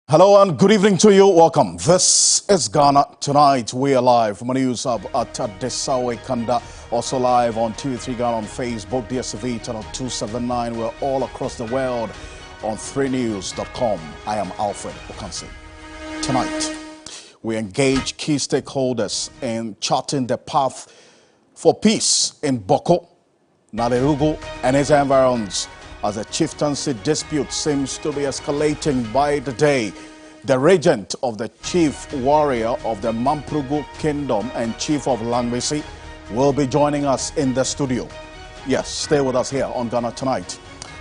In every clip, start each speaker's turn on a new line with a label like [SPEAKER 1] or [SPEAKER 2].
[SPEAKER 1] Hello and good evening to you. Welcome. This is Ghana Tonight. We are live from the news hub at Desawe Kanda. Also live on TV3 Ghana on Facebook, DSTV channel 279. We're all across the world on 3news.com. I am Alfred Ocansey. Tonight, we engage key stakeholders in charting the path for peace in Boko, Nalerugu and its environs. As a chieftaincy dispute seems to be escalating by the day, the regent of the chief warrior of the Mamprugu Kingdom and chief of Langwesi will be joining us in the studio. Yes, stay with us here on Ghana Tonight.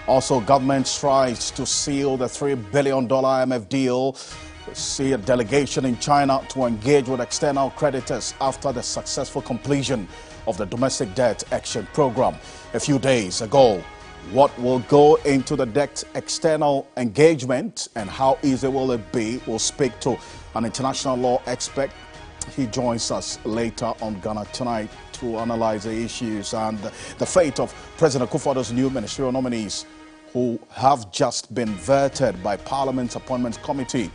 [SPEAKER 1] Also, government strives to seal the $3 billion IMF deal. See a delegation in China to engage with external creditors after the successful completion of the domestic debt action program a few days ago. What will go into the debt external engagement and how easy will it be? We'll speak to an international law expert. He joins us later on Ghana Tonight to analyze the issues and the fate of President Akufo-Addo's new ministerial nominees who have just been vetted by Parliament's Appointments Committee.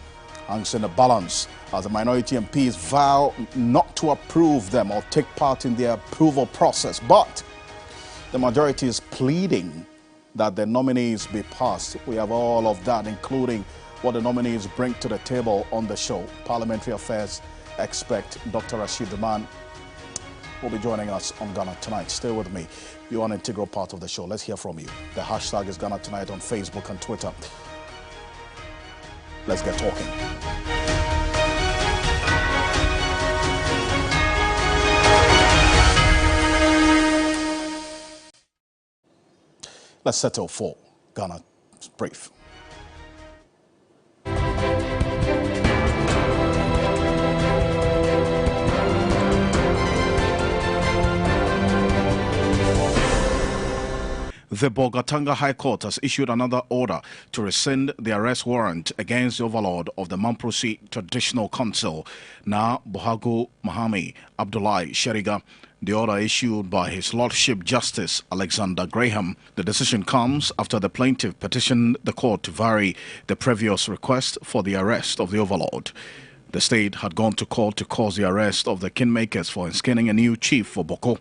[SPEAKER 1] Hangs in the balance as the minority MPs vow not to approve them or take part in the approval process. But the majority is pleading that the nominees be passed. We have all of that, including what the nominees bring to the table on the show. Parliamentary Affairs expert Dr. Rashid Daman will be joining us on Ghana Tonight. Stay with me. You're an integral part of the show. Let's hear from you. The hashtag is Ghana Tonight on Facebook and Twitter. Let's get talking. Let's settle for Ghana Brief. The Bolgatanga High Court has issued another order to rescind the arrest warrant against the overlord of the Mamprosi Traditional Council, Na Bohago Mahami Abdullahi Sheriga. The order issued by His Lordship Justice Alexander Graham. The decision comes after the plaintiff petitioned the court to vary the previous request for the arrest of the overlord. The state had gone to court to cause the arrest of the kingmakers for inskinning a new chief for Boko.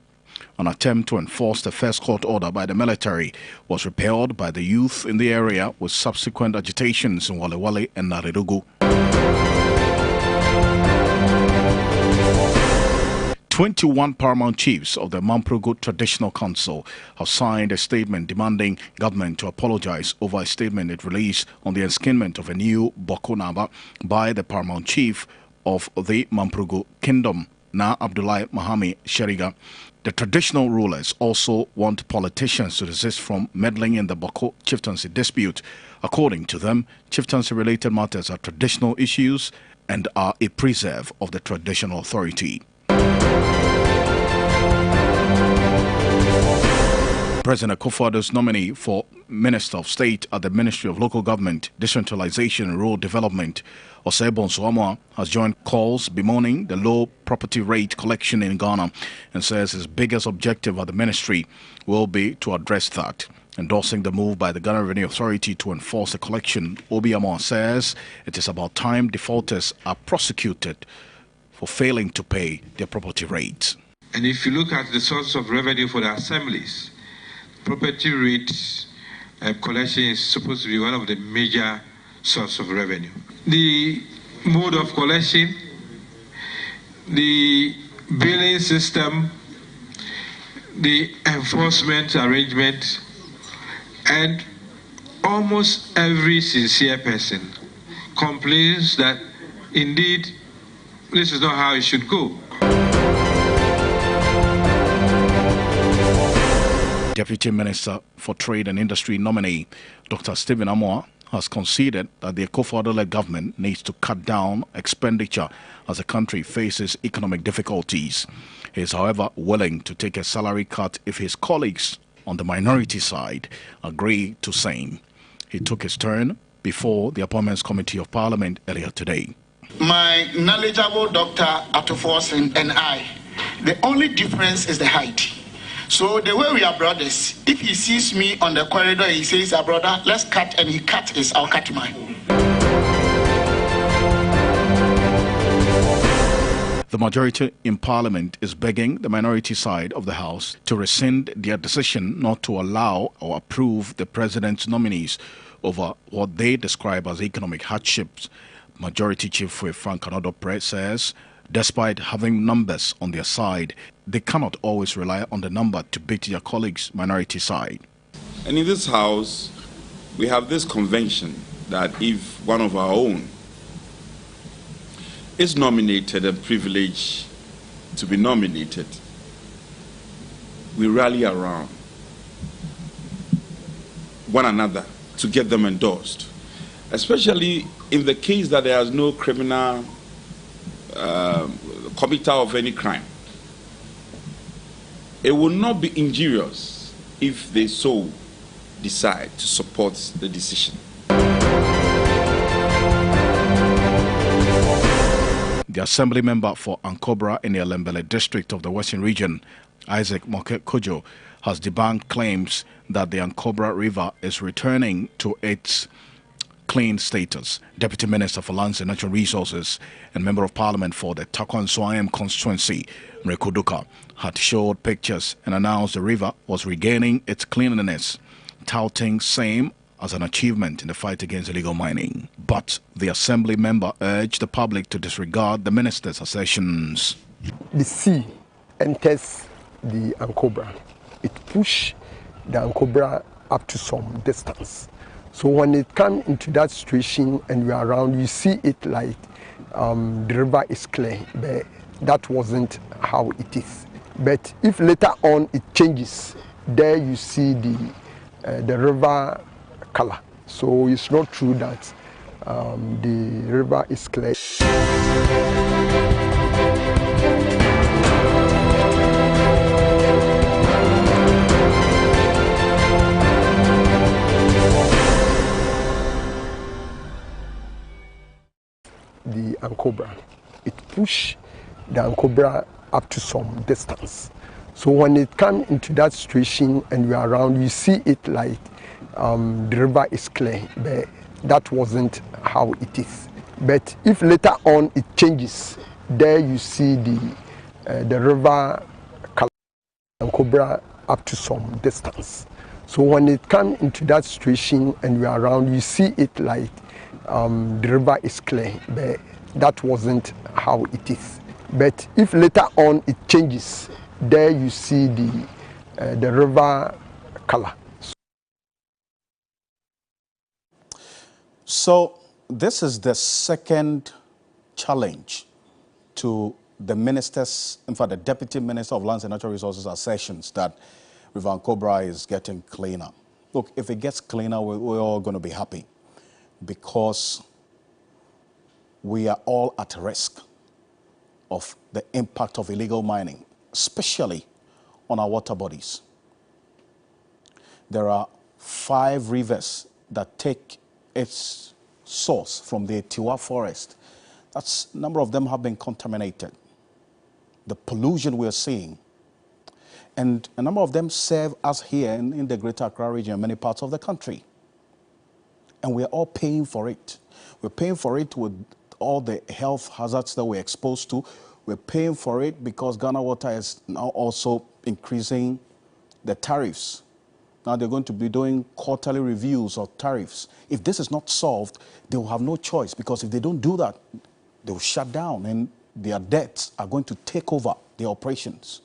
[SPEAKER 1] An attempt to enforce the first court order by the military was repelled by the youth in the area, with subsequent agitations in Wale Wale and Nalerugu. 21 paramount chiefs of the Mamprugu Traditional Council have signed a statement demanding government to apologize over a statement it released on the enskinment of a new Boko Naba by the paramount chief of the Mamprugu Kingdom, Na Abdullahi Mahami Sheriga. The traditional rulers also want politicians to desist from meddling in the Boko chieftaincy dispute. According to them, chieftaincy-related matters are traditional issues and are a preserve of the traditional authority. President Akufo-Addo's nominee for Minister of State at the Ministry of Local Government, Decentralization and Rural Development, Osebon Suamwa, has joined calls bemoaning the low property rate collection in Ghana and says his biggest objective at the ministry will be to address that. Endorsing the move by the Ghana Revenue Authority to enforce the collection, Obiamwa says it is about time defaulters are prosecuted for failing to pay their property rates.
[SPEAKER 2] And if you look at the source of revenue for the assemblies, property rate collection is supposed to be one of the major sources of revenue. The mode of collection, the billing system, the enforcement arrangement, and almost every sincere person complains that indeed this is not how it should go.
[SPEAKER 1] Deputy Minister for Trade and Industry nominee Dr. Stephen Amoah has conceded that the Akufo-Addo-led government needs to cut down expenditure as the country faces economic difficulties. He is, however, willing to take a salary cut if his colleagues on the minority side agree to same. He took his turn before the Appointments Committee of Parliament earlier today.
[SPEAKER 3] My knowledgeable Dr. Atufo and I, the only difference is the height. So the way we are brothers, if he sees me on the corridor, he says, brother, let's cut, and he cut his, I'll cut mine.
[SPEAKER 1] The majority in Parliament is begging the minority side of the House to rescind their decision not to allow or approve the president's nominees over what they describe as economic hardships. Majority Chief Whip Frank Anodopre says despite having numbers on their side, they cannot always rely on the number to beat their colleagues' minority side.
[SPEAKER 4] And in this House, we have this convention that if one of our own is nominated and privileged to be nominated, we rally around one another to get them endorsed, especially in the case that there is no criminal committer of any crime. It will not be injurious if they so decide to support the decision.
[SPEAKER 1] The Assembly member for Ankobra in the Alembele district of the Western Region, Isaac Moke Kojo, has debunked claims that the Ankobra River is returning to its clean status. Deputy Minister for Lands and Natural Resources and Member of Parliament for the Takwan Swayam constituency, Mrekuduka, had showed pictures and announced the river was regaining its cleanliness, touting same as an achievement in the fight against illegal mining. But the Assembly member urged the public to disregard the minister's assertions.
[SPEAKER 5] The sea enters the Ankobra. It pushes the Ankobra up to some distance. So when it comes into that situation and we are around, you see it like the river is clear, but that wasn't how it is. But if later on it changes, there you see the river color. So it's not true that the river is clear. The Ankobra, it pushes the Ankobra up to some distance. So when it comes into that situation and we are around, you see it like the river is clear, but that wasn't how it is. But if later on it changes, there you see the river color, Ankobra up to some distance. So when it comes into that situation and we are around, you see it like the river is clear, but that wasn't how it is. But if later on it changes, there you see the river color.
[SPEAKER 1] So this is the second challenge to the ministers, in fact the Deputy Minister of Lands and Natural Resources assertions that River Ankobra is getting cleaner. Look, if it gets cleaner, we're all going to be happy, because we are all at risk of the impact of illegal mining, especially on our water bodies. There are 5 rivers that take its source from the Tiwa forest. A number of them have been contaminated. The pollution we're seeing, and a number of them serve us here in the Greater Accra region and many parts of the country. And we're all paying for it. We're paying for it with all the health hazards that we're exposed to. We're paying for it because Ghana Water is now also increasing the tariffs. Now they're going to be doing quarterly reviews of tariffs. If this is not solved, they will have no choice, because if they don't do that, they will shut down and their debts are going to take over their operations.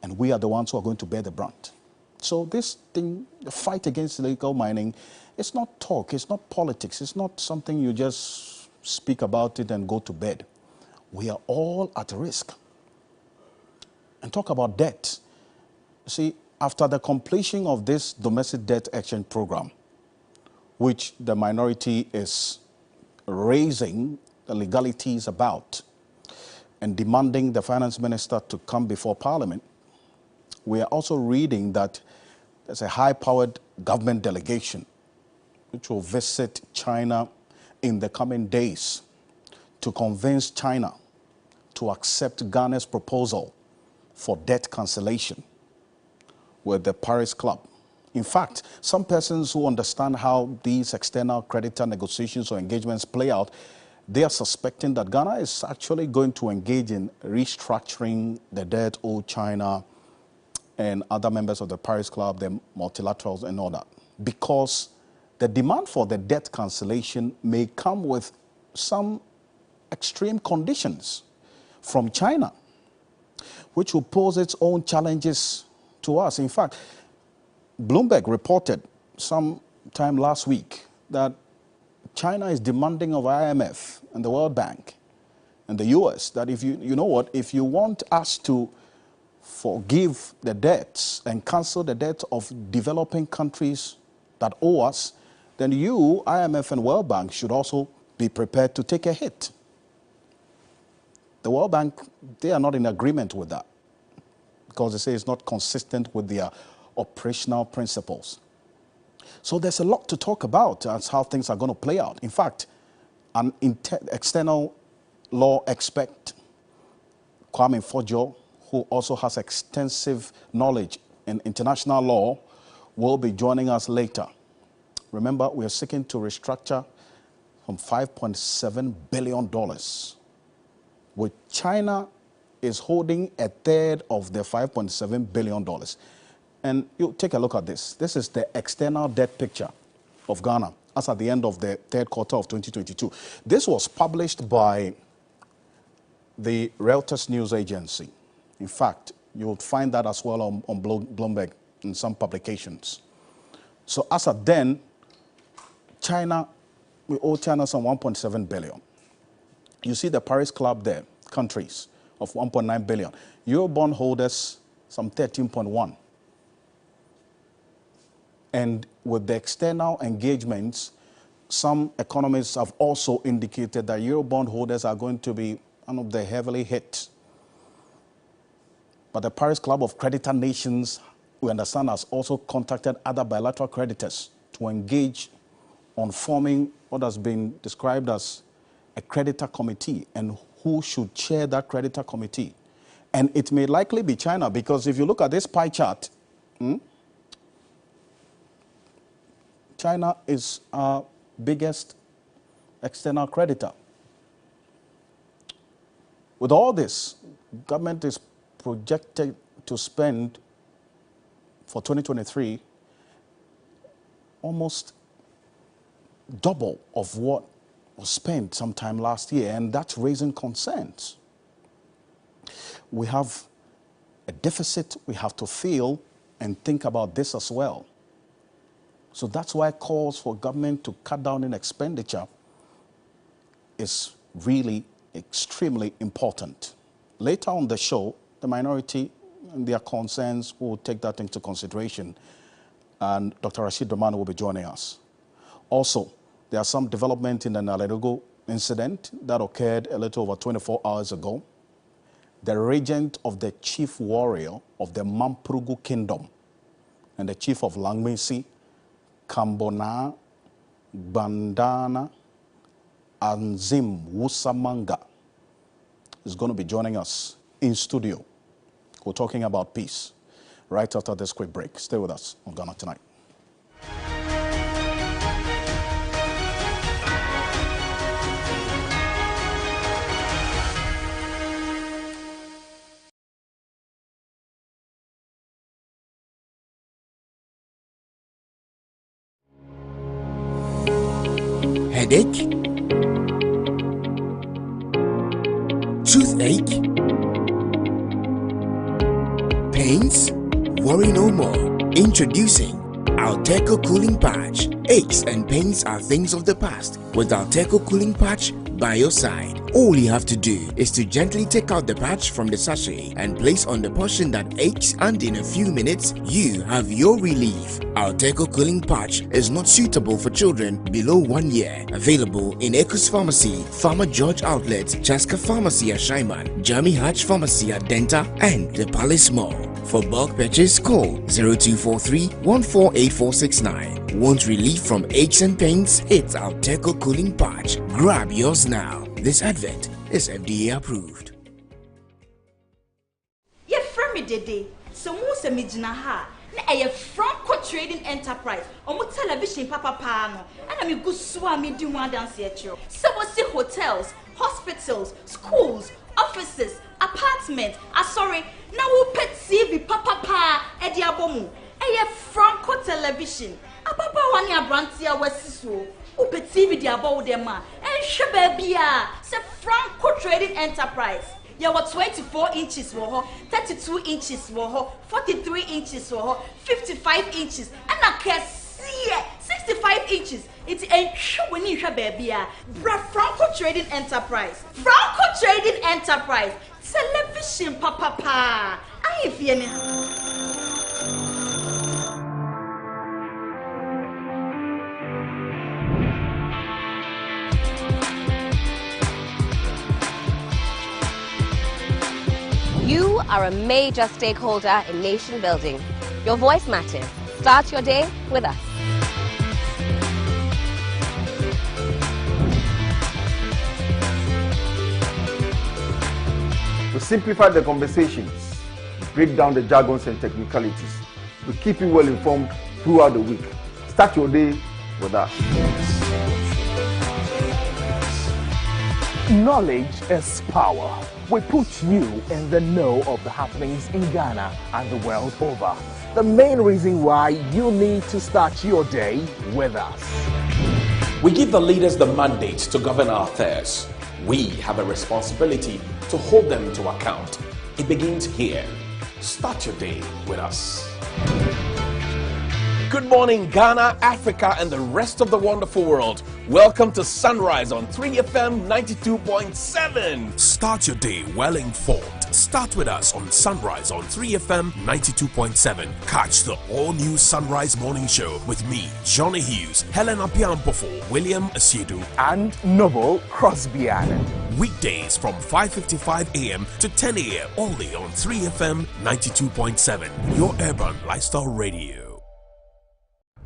[SPEAKER 1] And we are the ones who are going to bear the brunt. So this thing, the fight against illegal mining, it's not talk, it's not politics, it's not something you just speak about it and go to bed. We are all at risk. And talk about debt. See, after the completion of this domestic debt exchange program, which the minority is raising the legalities about and demanding the finance minister to come before Parliament, we are also reading that there's a high-powered government delegation which will visit China in the coming days to convince China to accept Ghana's proposal for debt cancellation with the Paris Club. In fact, some persons who understand how these external creditor negotiations or engagements play out they are suspecting that Ghana is actually going to engage in restructuring the debt owed China and other members of the Paris Club, the multilaterals and all that, because the demand for the debt cancellation may come with some extreme conditions from China, which will pose its own challenges to us. In fact, Bloomberg reported some time last week that China is demanding of IMF and the World Bank and the US that if you know what, if you want us to forgive the debts and cancel the debt of developing countries that owe us, then you, IMF and World Bank, should also be prepared to take a hit. The World Bank, they are not in agreement with that because they say it's not consistent with their operational principles. So there's a lot to talk about as how things are going to play out. In fact, an external law expert, Kwame Fojo, who also has extensive knowledge in international law, will be joining us later. Remember, we are seeking to restructure from $5.7 billion, with China is holding a third of the $5.7 billion. And you take a look at this. This is the external debt picture of Ghana as at the end of the third quarter of 2022. This was published by the Reuters news agency. In fact, you'll find that as well on Bloomberg in some publications. So as at then, we owe China some 1.7 billion. You see the Paris Club there, countries of 1.9 billion. Eurobond holders, some 13.1. And with the external engagements, some economists have also indicated that Eurobond holders are going to be one of the heavily hit. But the Paris Club of Creditor Nations, we understand, has also contacted other bilateral creditors to engage on forming what has been described as a creditor committee and who should chair that creditor committee. And it may likely be China, because if you look at this pie chart, China is our biggest external creditor. With all this, government is projected to spend for 2023 almost double of what was spent sometime last year, and that's raising concerns. We have a deficit we have to fill and think about this as well. So that's why calls for government to cut down in expenditure is really extremely important. Later on the show, the minority and their concerns will take that into consideration, and Dr. Rashid Romano will be joining us. Also, there are some development in the Nalerugo incident that occurred a little over 24 hours ago. The regent of the chief warrior of the Mamprugu Kingdom and the chief of Langmisi, Kambona Bandana Anzim Wusamanga, is going to be joining us in studio. We're talking about peace right after this quick break. Stay with us on Ghana Tonight.
[SPEAKER 6] Headache, toothache, pains? Worry no more. Introducing Alteco Cooling Patch. Aches and pains are things of the past. With Alteco Cooling Patch by your side, all you have to do is to gently take out the patch from the sachet and place on the portion that aches, and in a few minutes you have your relief. Alteco Cooling Patch is not suitable for children below 1 year. Available in Ecos Pharmacy, Farmer George Outlet, Chaska Pharmacy at Shaiman, Jamie Hatch Pharmacy at Denta, and the Palace Mall. For bulk purchase, call 0243 148469. Want relief from aches and pains? It's Alteco Cooling Patch. Grab yours now. This advert is FDA approved.
[SPEAKER 7] Ye frame dede. So mo se me gina ha. A Franco trading enterprise. Omo television papa pano. And I mean good swa me do one dance here. So what's the hotels, hospitals, schools, offices, apartments. Sorry. Now we pet TV papa pa edi abomu. A Franco television. Papa wani abrantia wesiso. U pet TV di abo dem ma. And shebebia. Se Franco trading enterprise. You were 24 inches, 32 inches, 43 inches, 55 inches, and I can see 65 inches. It's a show when you have baby. Franco Trading Enterprise. Franco Trading Enterprise. Television, papa. I feel
[SPEAKER 8] You are a major stakeholder in nation building. Your voice matters. Start your day with us.
[SPEAKER 9] We simplify the conversations, break down the jargons and technicalities. We keep you well informed throughout the week. Start your day with us.
[SPEAKER 10] Knowledge is power. We put you in the know of the happenings in Ghana and the world over. The main reason why you need to start your day with us.
[SPEAKER 11] We give the leaders the mandate to govern our affairs. We have a responsibility to hold them to account. It begins here. Start your day with us. Good morning, Ghana, Africa, and the rest of the wonderful world. Welcome to Sunrise on 3FM 92.7.
[SPEAKER 12] Start your day well informed. Start with us on Sunrise on 3FM 92.7. Catch the all-new Sunrise Morning Show with me, Johnny Hughes, Helen Apiampofo, William Asiedu,
[SPEAKER 10] and Noble Crosby Allen.
[SPEAKER 12] Weekdays from 5:55 a.m. to 10 a.m. only on 3FM 92.7. Your urban lifestyle radio.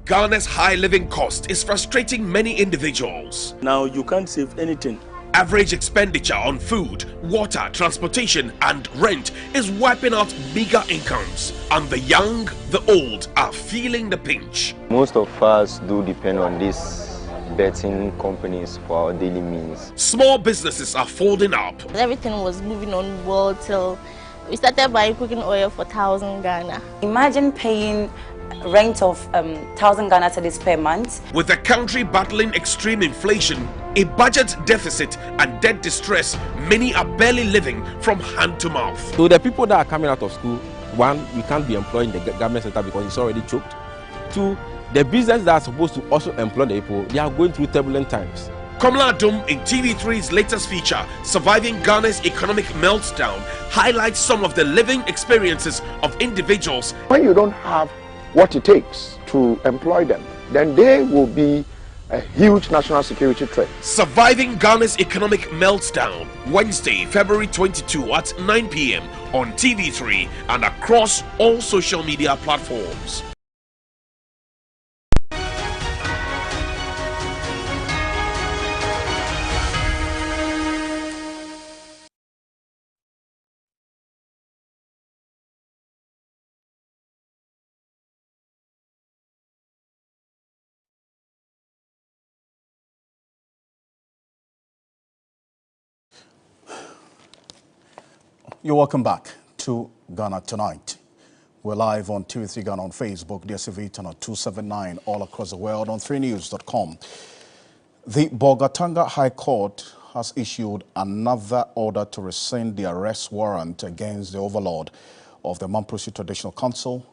[SPEAKER 11] Ghana's high living cost is frustrating many individuals.
[SPEAKER 13] Now you can't save anything.
[SPEAKER 11] Average expenditure on food, water, transportation, and rent is wiping out bigger incomes, and the young, the old are feeling the pinch.
[SPEAKER 14] Most of us do depend on these betting companies for our daily means.
[SPEAKER 11] Small businesses are folding up.
[SPEAKER 15] Everything was moving on well till we started buying cooking oil for 1,000 Ghana.
[SPEAKER 16] Imagine paying rent of 1,000 Ghana cedis per month.
[SPEAKER 11] With the country battling extreme inflation, a budget deficit and debt distress, many are barely living from hand to mouth.
[SPEAKER 17] So the people that are coming out of school, one, we can't be employing the government sector because it's already choked. Two, the business that are supposed to also employ the people, they are going through turbulent times.
[SPEAKER 11] Komla Adum in TV3's latest feature, Surviving Ghana's Economic Meltdown, highlights some of the living experiences of individuals.
[SPEAKER 18] When you don't have what it takes to employ them, then they will be a huge national security threat.
[SPEAKER 11] Surviving Ghana's Economic Meltdown, Wednesday, February 22 at 9 p.m. on TV3 and across all social media platforms.
[SPEAKER 1] You're welcome back to Ghana Tonight. We're live on TV3 Ghana on Facebook, DSTV channel 279, all across the world on 3news.com. The Bolgatanga High Court has issued another order to rescind the arrest warrant against the overlord of the Mamprose Traditional Council,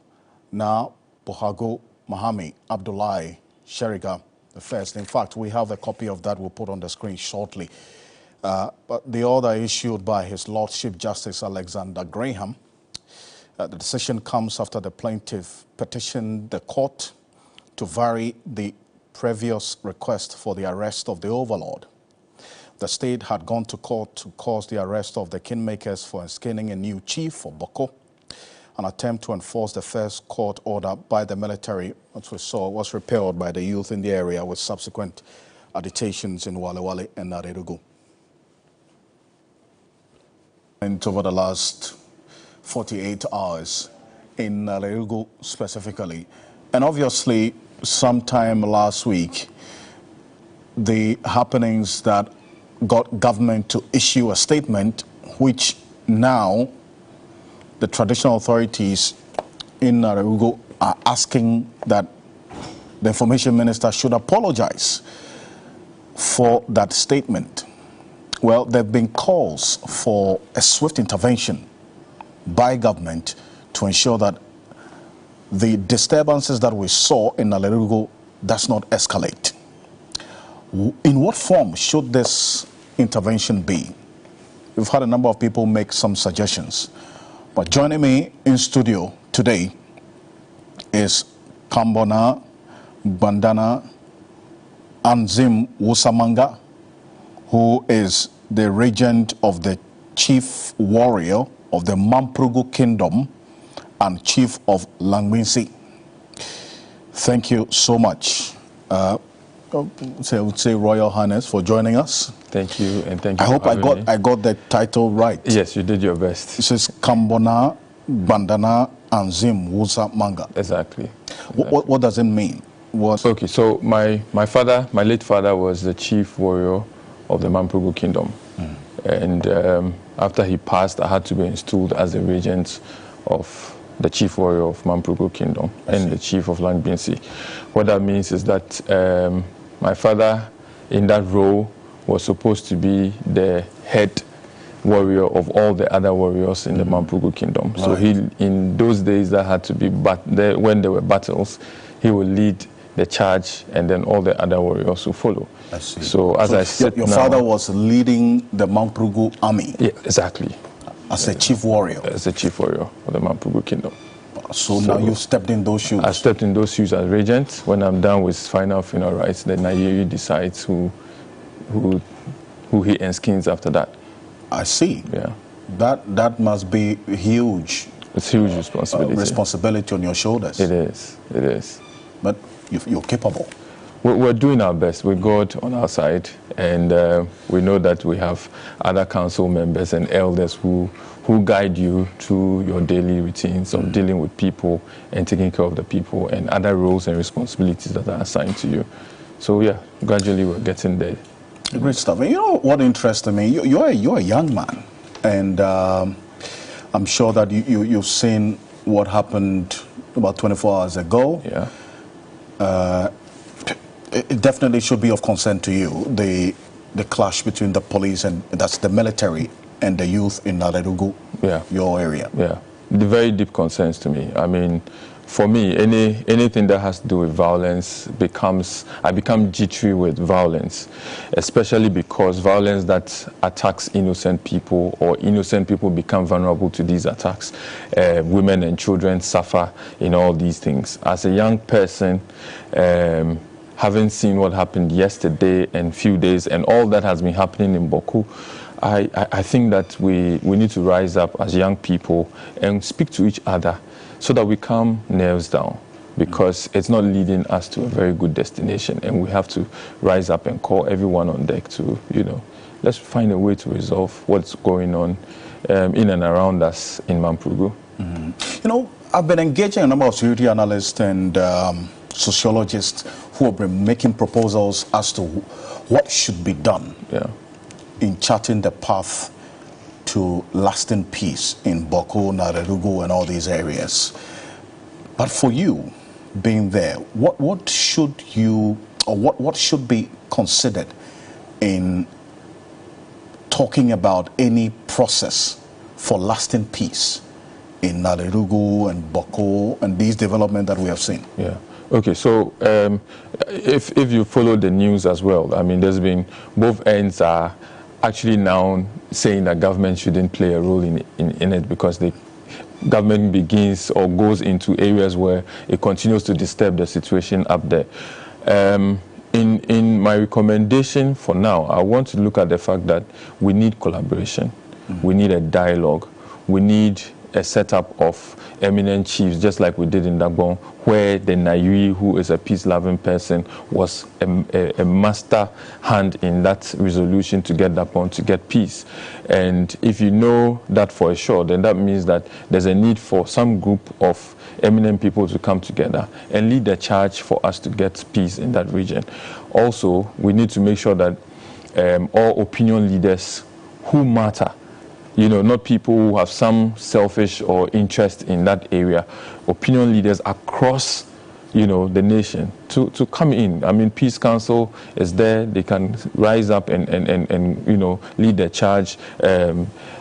[SPEAKER 1] Na Bohago Mahami Abdullahi Sheriga the first. In fact, we have a copy of that we'll put on the screen shortly. But the order issued by His Lordship Justice Alexander Graham, the decision comes after the plaintiff petitioned the court to vary the previous request for the arrest of the overlord. The state had gone to court to cause the arrest of the kingmakers for installing a new chief for Boko. An attempt to enforce the first court order by the military, as we saw, was repelled by the youth in the area with subsequent agitations in Wale Wale and Narerugu. And over the last 48 hours, in Nalerugu specifically. And obviously, sometime last week, the happenings that got government to issue a statement, which now the traditional authorities in Nalerugu are asking that the information minister should apologize for that statement. Well, there have been calls for a swift intervention by government to ensure that the disturbances that we saw in Nalerugu does not escalate. In what form should this intervention be? We've had a number of people make some suggestions. But joining me in studio today is Kambona Bandana Anzim Wusamanga, who is the regent of the chief warrior of the Mamprugu Kingdom and chief of Langbinsi. Thank you so much. I would say Royal Highness for joining us.
[SPEAKER 13] Thank you, and thank you.
[SPEAKER 1] I hope I got the title right.
[SPEAKER 13] Yes, you did your best.
[SPEAKER 1] This is Kambona Bandana Anzim Wusamanga.
[SPEAKER 13] Exactly.
[SPEAKER 1] What does it mean?
[SPEAKER 13] Okay, so my late father was the chief warrior of the Mamprugu Kingdom. And after he passed, I had to be installed as the regent of the chief warrior of Mamprugu Kingdom and the chief of Langbinsi. What that means is that my father, in that role, was supposed to be the head warrior of all the other warriors in the Mamprugu Kingdom. So in those days, that had to be, when there were battles, he would lead the charge, and then all the other warriors will follow.
[SPEAKER 1] I see.
[SPEAKER 13] So as I said,
[SPEAKER 1] your father was leading the Mamprugu army.
[SPEAKER 13] Yeah, exactly.
[SPEAKER 1] As a chief warrior.
[SPEAKER 13] As a chief warrior of the Mamprugu Kingdom.
[SPEAKER 1] So now you've stepped in those shoes.
[SPEAKER 13] I stepped in those shoes as regent. When I'm done with final funeral rites, the Nayeri decides who he enskins after that.
[SPEAKER 1] I see.
[SPEAKER 13] Yeah.
[SPEAKER 1] That must be huge.
[SPEAKER 13] It's huge responsibility.
[SPEAKER 1] Responsibility on your shoulders.
[SPEAKER 13] It is. It is.
[SPEAKER 1] But you're capable.
[SPEAKER 13] We're doing our best with God on our side, and we know that we have other council members and elders who guide you through your daily routines of dealing with people and taking care of the people and other roles and responsibilities that are assigned to you. So yeah, gradually we're getting there.
[SPEAKER 1] Great stuff. And you know what interests me? You're a young man, and I'm sure that you've seen what happened about 24 hours ago.
[SPEAKER 13] Yeah.
[SPEAKER 1] It definitely should be of concern to you, the clash between the police and that's the military and the youth in Nalerugu, your area.
[SPEAKER 13] Yeah, the very deep concerns to me. I mean, for me, anything that has to do with violence I become jittery with violence, especially because violence that attacks innocent people or innocent people become vulnerable to these attacks. Women and children suffer in all these things. As a young person, having seen what happened yesterday and few days and all that has been happening in Boku, I think that we need to rise up as young people and speak to each other so that we calm nerves down, because it's not leading us to a very good destination, and we have to rise up and call everyone on deck to, let's find a way to resolve what's going on in and around us in Mamprugu.
[SPEAKER 1] I've been engaging a number of security analysts and sociologists who have been making proposals as to what should be done in charting the path to lasting peace in Boko, Nalerugu, and all these areas. But for you, being there, what should you, or what should be considered in talking about any process for lasting peace in Nalerugu and Boko and these developments that we have seen?
[SPEAKER 13] Yeah. Okay, so if you follow the news as well, I mean, there's been, both ends are actually now saying that government shouldn't play a role in it, because the government begins or goes into areas where it continues to disturb the situation up there. In my recommendation for now, I want to look at the fact that we need collaboration, we need a dialogue, we need a setup of eminent chiefs, just like we did in Dagbon, where the Nairi, who is a peace-loving person, was a master hand in that resolution to get Dagbon, to get peace. And if you know that for sure, then that means that there's a need for some group of eminent people to come together and lead the charge for us to get peace in that region. Also, we need to make sure that all opinion leaders who matter, you know, not people who have some selfish or interest in that area, opinion leaders across, you know, the nation to come in. I mean, Peace Council is there. They can rise up and you know, lead the charge.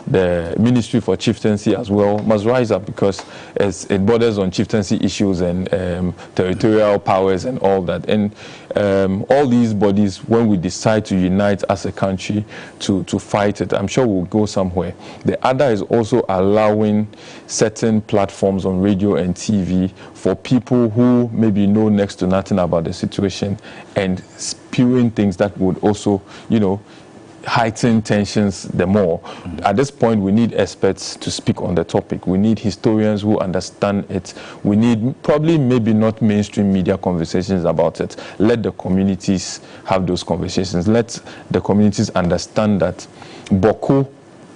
[SPEAKER 13] The Ministry for Chieftaincy as well must rise up, because it borders on chieftaincy issues and territorial powers and all that. And all these bodies, when we decide to unite as a country to fight it, I'm sure we'll go somewhere. The other is also allowing certain platforms on radio and TV for people who maybe know next to nothing about the situation and spewing things that would also, you know, heighten tensions the more. At this point, we need experts to speak on the topic. We need historians who understand it. We need probably maybe not mainstream media conversations about it. Let the communities have those conversations. Let the communities understand that Boko,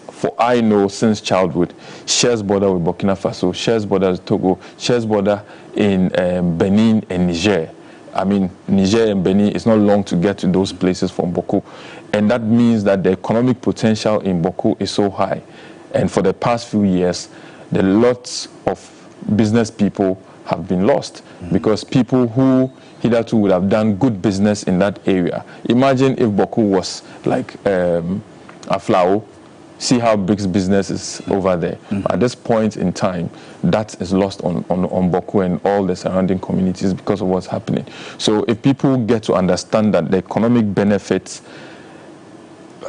[SPEAKER 13] for I know since childhood, shares border with Burkina Faso, shares border with Togo, shares border in Benin and Niger. I mean, Niger and Benin, it's not long to get to those places from Boko. And that means that the economic potential in Boko is so high. And for the past few years, the lots of business people have been lost because people who hitherto would have done good business in that area. Imagine if Boko was like Aflao. See how big business is over there. At this point in time, that is lost on Boko and all the surrounding communities because of what's happening. So if people get to understand that the economic benefits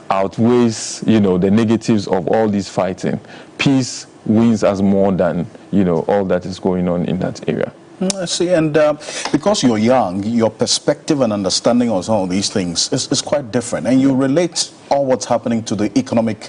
[SPEAKER 13] outweighs, you know, the negatives of all this fighting, peace wins us more than, you know, all that is going on in that area.
[SPEAKER 1] I see, and because you're young, your perspective and understanding of some of these things is quite different, and you relate all what's happening to the economic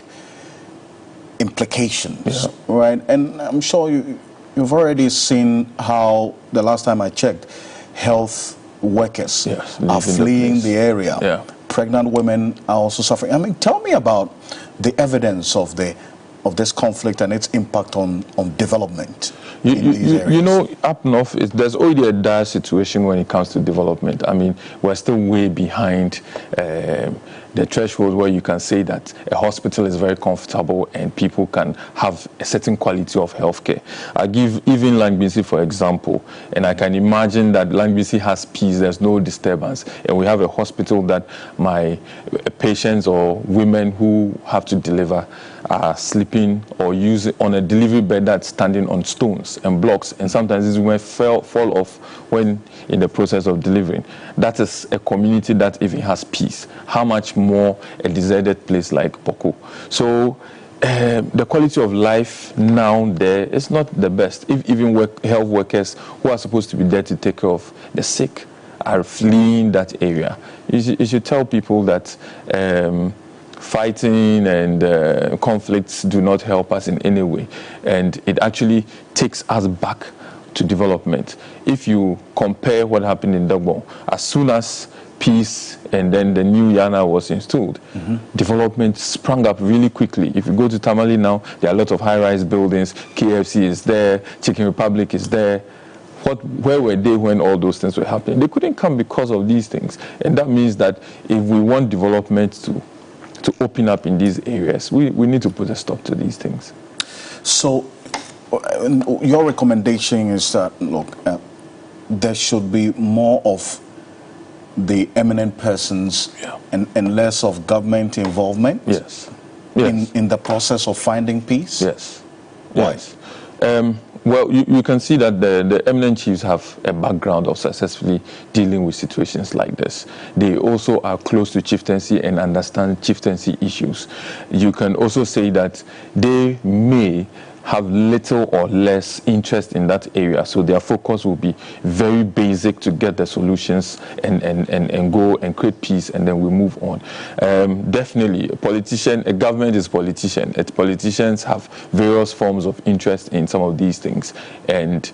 [SPEAKER 1] implications, right? And I'm sure you've already seen how, the last time I checked, health workers are fleeing the area. Pregnant women are also suffering. I mean, tell me about the evidence of this conflict and its impact on development.
[SPEAKER 13] You know, up north, there's already a dire situation when it comes to development. I mean, we're still way behind the threshold where you can say that a hospital is very comfortable and people can have a certain quality of healthcare. I give even Langbisi, for example, and I can imagine that Langbisi has peace, there's no disturbance, and we have a hospital that my patients or women who have to deliver are sleeping or using on a delivery bed that's standing on stones and blocks, and sometimes these women fall off when in the process of delivering. That is a community that even has peace. How much more a deserted place like Boko? So the quality of life now there is not the best. If even health workers who are supposed to be there to take care of the sick are fleeing that area, you should tell people that fighting and conflicts do not help us in any way, and it actually takes us back to development. If you compare what happened in Dagbon, as soon as peace and then the new Yana was installed, development sprung up really quickly. If you go to Tamale now, there are a lot of high-rise buildings, KFC is there, Chicken Republic is there. Where were they when all those things were happening? They couldn't come because of these things. And that means that if we want development to open up in these areas, we need to put a stop to these things.
[SPEAKER 1] So your recommendation is that, look, there should be more of the eminent persons and less of government involvement in the process of finding peace?
[SPEAKER 13] Yes. Yes. Well, you can see that the eminent chiefs have a background of successfully dealing with situations like this. They also are close to chieftaincy and understand chieftaincy issues. You can also say that they may have little or less interest in that area. So their focus will be very basic to get the solutions and go and create peace, and then we move on. Definitely, a government is politician. Politicians have various forms of interest in some of these things, and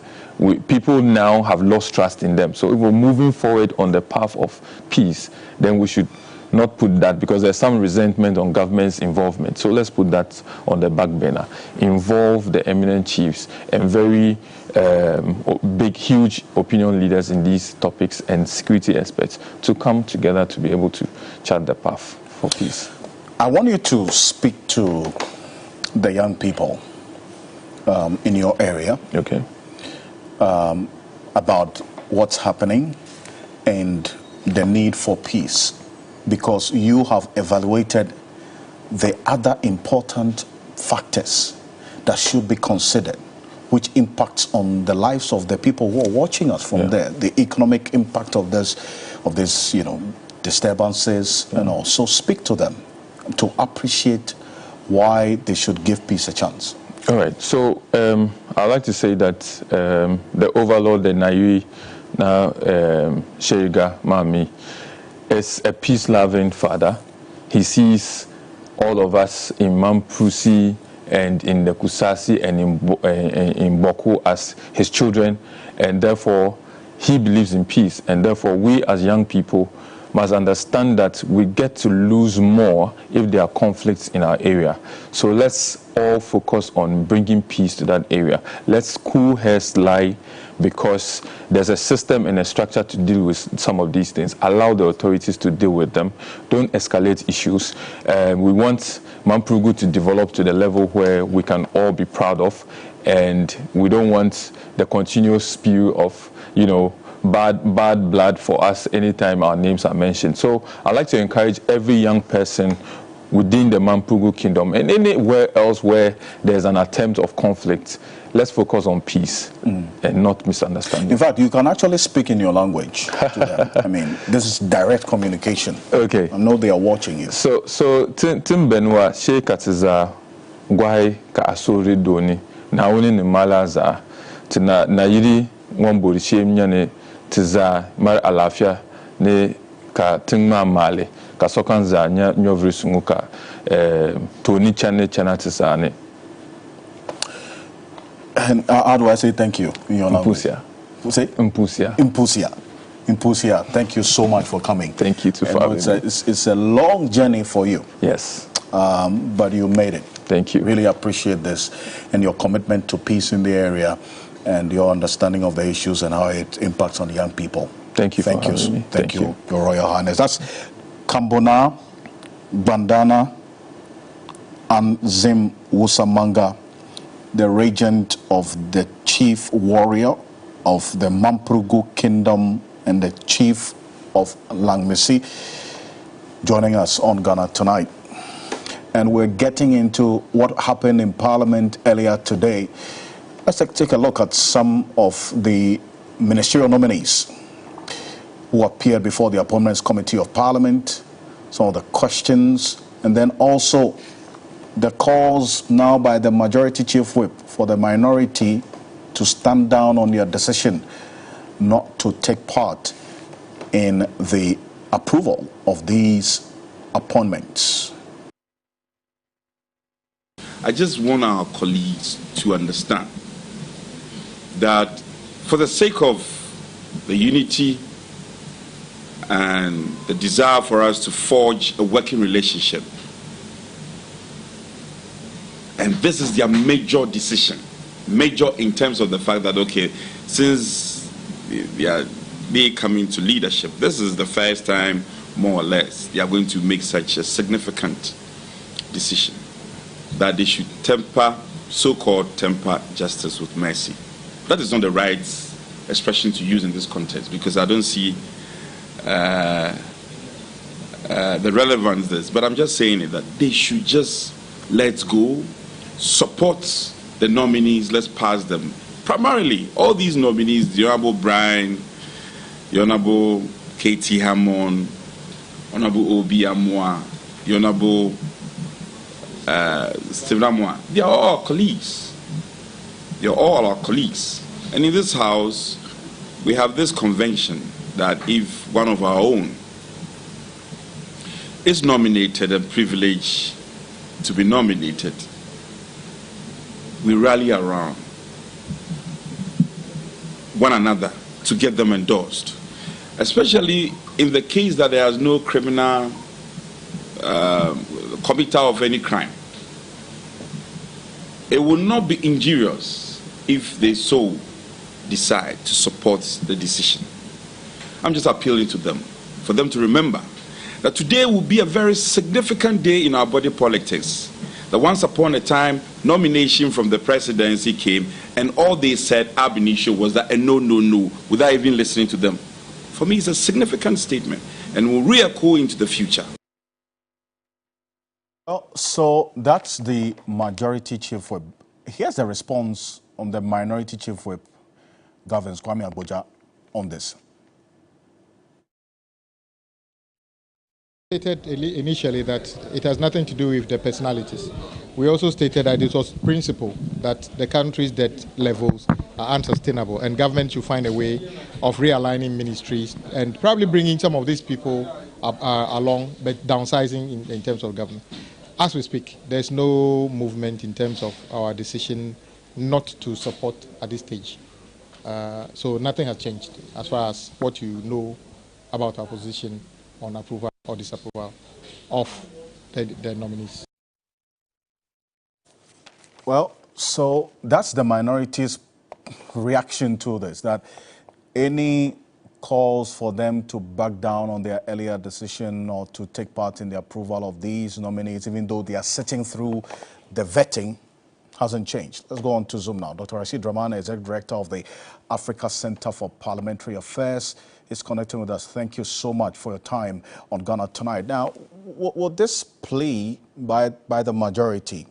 [SPEAKER 13] people now have lost trust in them. So if we're moving forward on the path of peace, then we should not put that, because there's some resentment on government's involvement. So let's put that on the back burner. Involve the eminent chiefs and very big, huge opinion leaders in these topics and security experts to come together to be able to chart the path for peace.
[SPEAKER 1] I want you to speak to the young people in your area.
[SPEAKER 13] Okay.
[SPEAKER 1] About what's happening and the need for peace, because you have evaluated the other important factors that should be considered, which impacts on the lives of the people who are watching us from there, the economic impact of this, disturbances, and also speak to them to appreciate why they should give peace a chance.
[SPEAKER 13] All right. So I'd like to say that the overlord, the Nairi, Sheriga Mami, is a peace-loving father. He sees all of us in Mamprusi and in the Kusasi and in Boku as his children, and therefore he believes in peace. And therefore we as young people must understand that we get to lose more if there are conflicts in our area. So let's all focus on bringing peace to that area. Let's cool heads lie, because there's a system and a structure to deal with some of these things. Allow the authorities to deal with them. Don't escalate issues. We want Mamprugu to develop to the level where we can all be proud of, and we don't want the continuous spew of, bad blood for us anytime our names are mentioned. So I'd like to encourage every young person within the Mamprugu kingdom and anywhere else where there's an attempt of conflict, let's focus on peace and not misunderstanding.
[SPEAKER 1] In fact, you can actually speak in your language to them. I mean, this is direct communication.
[SPEAKER 13] Okay.
[SPEAKER 1] I know they are watching you.
[SPEAKER 13] So Tim Benwa, Sheikh Atiza, Gwai ka asori doni, na woni ni malaza, tina na yiri ngombori shemnyane tiza mar alafia ne ka tingma male ka sokanza nyovri sunguka toni chane tisane.
[SPEAKER 1] And how do I say thank you in your language? Say
[SPEAKER 13] Impusia.
[SPEAKER 1] Impusia. Thank you so much for coming.
[SPEAKER 13] Thank you too for having me.
[SPEAKER 1] It's a long journey for you.
[SPEAKER 13] Yes.
[SPEAKER 1] But you made it.
[SPEAKER 13] Thank you.
[SPEAKER 1] Really appreciate this and your commitment to peace in the area and your understanding of the issues and how it impacts on young people.
[SPEAKER 13] Thank you for having me.
[SPEAKER 1] Thank you, Your Royal Highness. That's Kambona Bandana Anzim Wusamanga, the regent of the chief warrior of the Mamprugu Kingdom and the chief of Langmisi, joining us on Ghana Tonight. And we're getting into what happened in Parliament earlier today. Let's take a look at some of the ministerial nominees who appeared before the Appointments Committee of Parliament, some of the questions, and then also the calls now by the Majority Chief Whip for the minority to stand down on their decision not to take part in the approval of these appointments.
[SPEAKER 4] I just want our colleagues to understand that for the sake of the unity and the desire for us to forge a working relationship, and this is their major decision, major in terms of the fact that, okay, since they come into leadership, this is the first time, more or less, they are going to make such a significant decision that they should temper, so-called temper justice with mercy. That is not the right expression to use in this context, because I don't see the relevance of this. But I'm just saying it, that they should just let go, support the nominees, let's pass them. Primarily, all these nominees, the Honorable Brian, the Honorable K.T. Hammond, Honorable Obi Amwa, the Honorable Stephen Amwa, they are all colleagues. You're all our colleagues. And in this house, we have this convention that if one of our own is nominated and privileged to be nominated, we rally around one another to get them endorsed, especially in the case that there is no criminal committer of any crime. It will not be injurious if they so decide to support the decision. I'm just appealing to them, for them to remember that today will be a very significant day in our body politics. That once upon a time, nomination from the presidency came, and all they said ab initio was that a no, no, no, without even listening to them. For me, it's a significant statement, and will re-echo into the future.
[SPEAKER 1] Well, so that's the majority chief whip. Here's the response on the minority chief whip, Governs Kwame Agboja, on this.
[SPEAKER 19] Stated initially that it has nothing to do with the personalities. We also stated that it was principle that the country's debt levels are unsustainable and government should find a way of realigning ministries and probably bringing some of these people along, but downsizing in terms of government. As we speak, there's no movement in terms of our decision not to support at this stage. So nothing has changed as far as what you know about our position on approval or disapproval of the nominees.
[SPEAKER 1] Well, so that's the minority's reaction to this, that any calls for them to back down on their earlier decision or to take part in the approval of these nominees, even though they are sitting through the vetting, hasn't changed. Let's go on to Zoom now. Dr. Rashid Rahman, Executive Director of the Africa Center for Parliamentary Affairs, is connecting with us. Thank you so much for your time on Ghana Tonight. Now, will this plea by the majority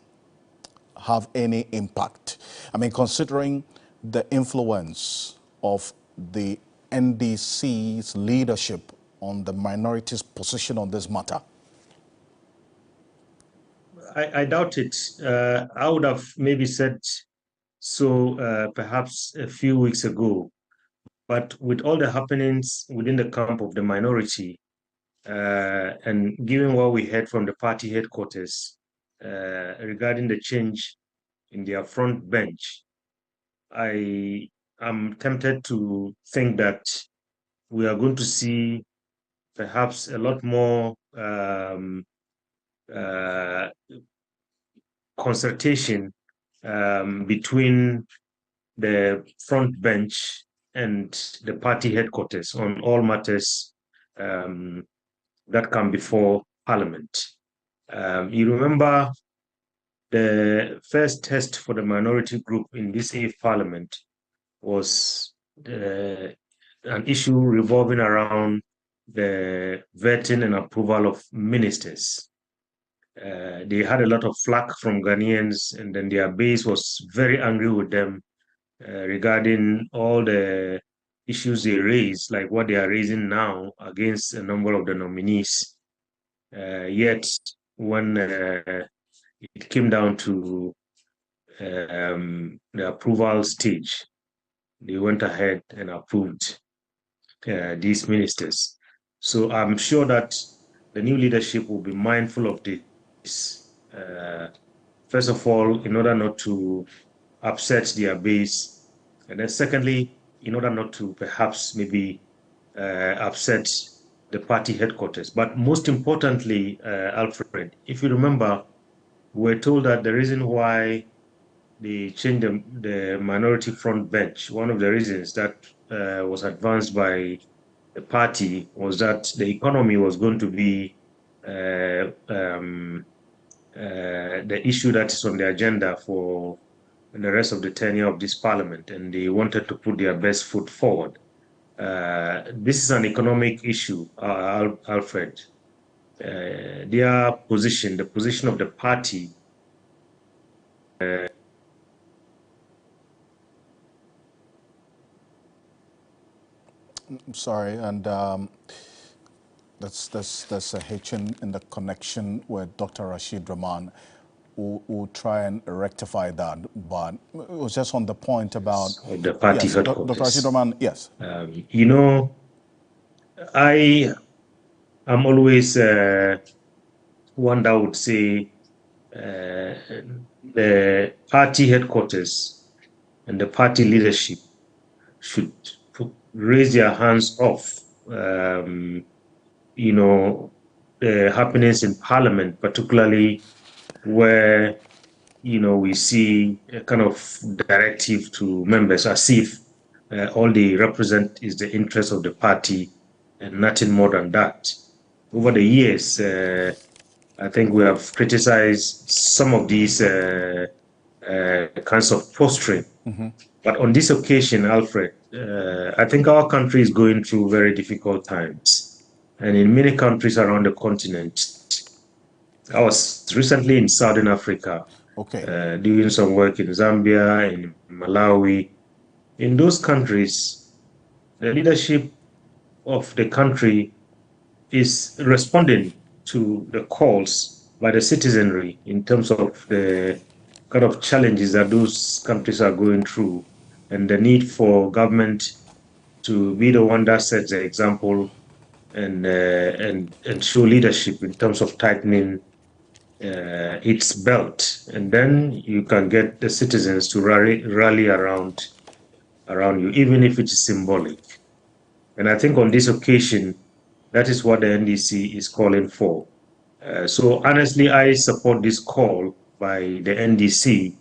[SPEAKER 1] have any impact? I mean, considering the influence of the NDC's leadership on the minority's position on this matter?
[SPEAKER 20] I doubt it. I would have maybe said so perhaps a few weeks ago. But with all the happenings within the camp of the minority, and given what we heard from the party headquarters regarding the change in their front bench, I am tempted to think that we are going to see perhaps a lot more consultation between the front bench and the party headquarters on all matters that come before Parliament. You remember the first test for the minority group in this eighth Parliament was an issue revolving around the vetting and approval of ministers. They had a lot of flack from Ghanaians, and then their base was very angry with them regarding all the issues they raised, like what they are raising now against a number of the nominees. Yet, when it came down to the approval stage, they went ahead and approved these ministers. So I'm sure that the new leadership will be mindful of this. First of all, in order not to upset their base, and then secondly, in order not to perhaps maybe upset the party headquarters. But most importantly, Alfred, if you remember, we're told that the reason why they changed the minority front bench, one of the reasons that was advanced by the party was that the economy was going to be the issue that is on the agenda for the rest of the tenure of this parliament, and they wanted to put their best foot forward. This is an economic issue, Alfred. Their position, the position of the party,
[SPEAKER 1] I'm sorry, and there's a hitch in the connection with Dr. Rashid Rahman. will try and rectify that. But it was just on the point about
[SPEAKER 20] the party
[SPEAKER 1] yes,
[SPEAKER 20] headquarters.
[SPEAKER 1] Dr. Ashidoman, yes.
[SPEAKER 20] You know, I am always one that would say the party headquarters and the party leadership should raise their hands off, you know, the happenings in Parliament, particularly where, you know, we see a kind of directive to members as if all they represent is the interest of the party and nothing more than that. Over the years, I think we have criticized some of these kinds of posturing. But on this occasion, Alfred, I think our country is going through very difficult times. And in many countries around the continent, I was recently in Southern Africa, doing some work in Zambia, in Malawi. In those countries, the leadership of the country is responding to the calls by the citizenry in terms of the kind of challenges that those countries are going through and the need for government to be the one that sets the example and show leadership in terms of tightening its belt, and then you can get the citizens to rally around you, even if it is symbolic. And I think on this occasion, that is what the NDC is calling for. So honestly, I support this call by the NDC,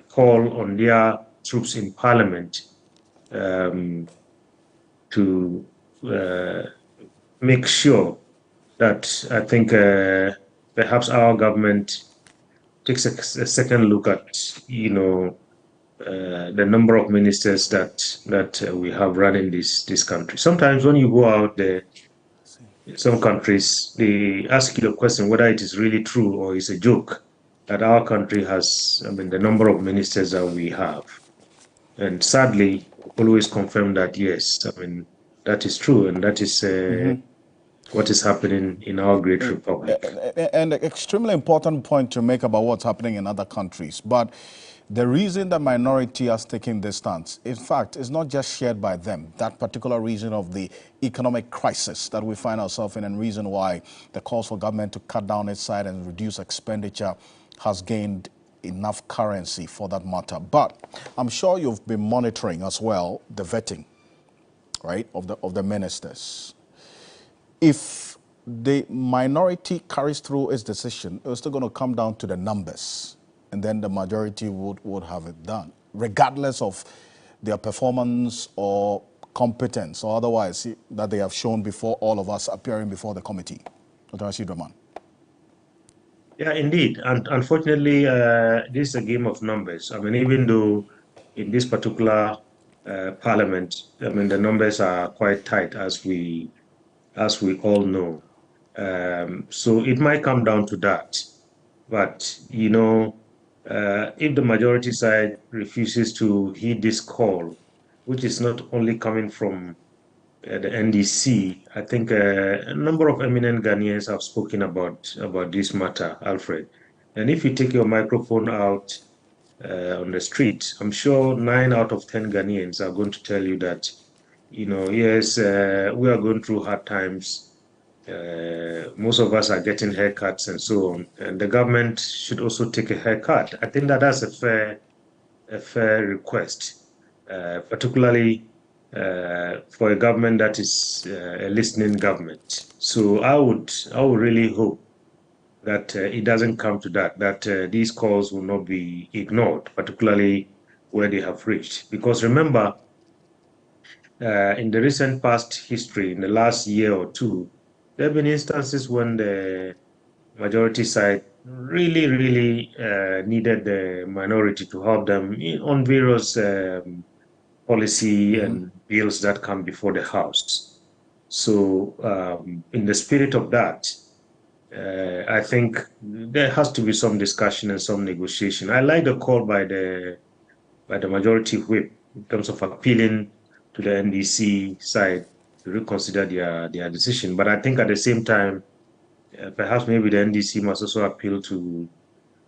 [SPEAKER 20] call on their troops in Parliament to make sure that I think perhaps our government takes a second look at, you know, the number of ministers that we have running this country. Sometimes when you go out there, in some countries, they ask you the question whether it is really true or it's a joke that our country has, I mean, the number of ministers that we have. And sadly, always confirm that, yes, I mean, that is true. And that is what is happening in our great republic.
[SPEAKER 1] And an extremely important point to make about what's happening in other countries. But the reason the minority has taken this stance, in fact, is not just shared by them. That particular reason of the economic crisis that we find ourselves in, and reason why the calls for government to cut down its side and reduce expenditure has gained enough currency for that matter. But I'm sure you've been monitoring as well the vetting, right, of the ministers. If the minority carries through its decision, it's still going to come down to the numbers, and then the majority would have it done, regardless of their performance or competence or otherwise that they have shown before all of us appearing before the committee. Dr. Ashidoman.
[SPEAKER 20] Yeah, indeed. And unfortunately, this is a game of numbers. I mean, even though in this particular parliament, I mean, the numbers are quite tight, as we all know. So it might come down to that. But, you know, if the majority side refuses to heed this call, which is not only coming from the NDC, I think a number of eminent Ghanaians have spoken about this matter, Alfred. And if you take your microphone out on the street, I'm sure 9 out of 10 Ghanaians are going to tell you that, you know, yes, we are going through hard times. Most of us are getting haircuts and so on, and the government should also take a haircut. I think that's a fair request, particularly for a government that is a listening government. So I would really hope that it doesn't come to that these calls will not be ignored, particularly where they have reached. Because remember, in the recent past history, in the last year or two, there have been instances when the majority side really needed the minority to help them on various policy and bills that come before the House. So in the spirit of that, I think there has to be some discussion and some negotiation. I like the call by the majority whip in terms of appealing to the NDC side to reconsider their decision. But I think at the same time, perhaps maybe the NDC must also appeal to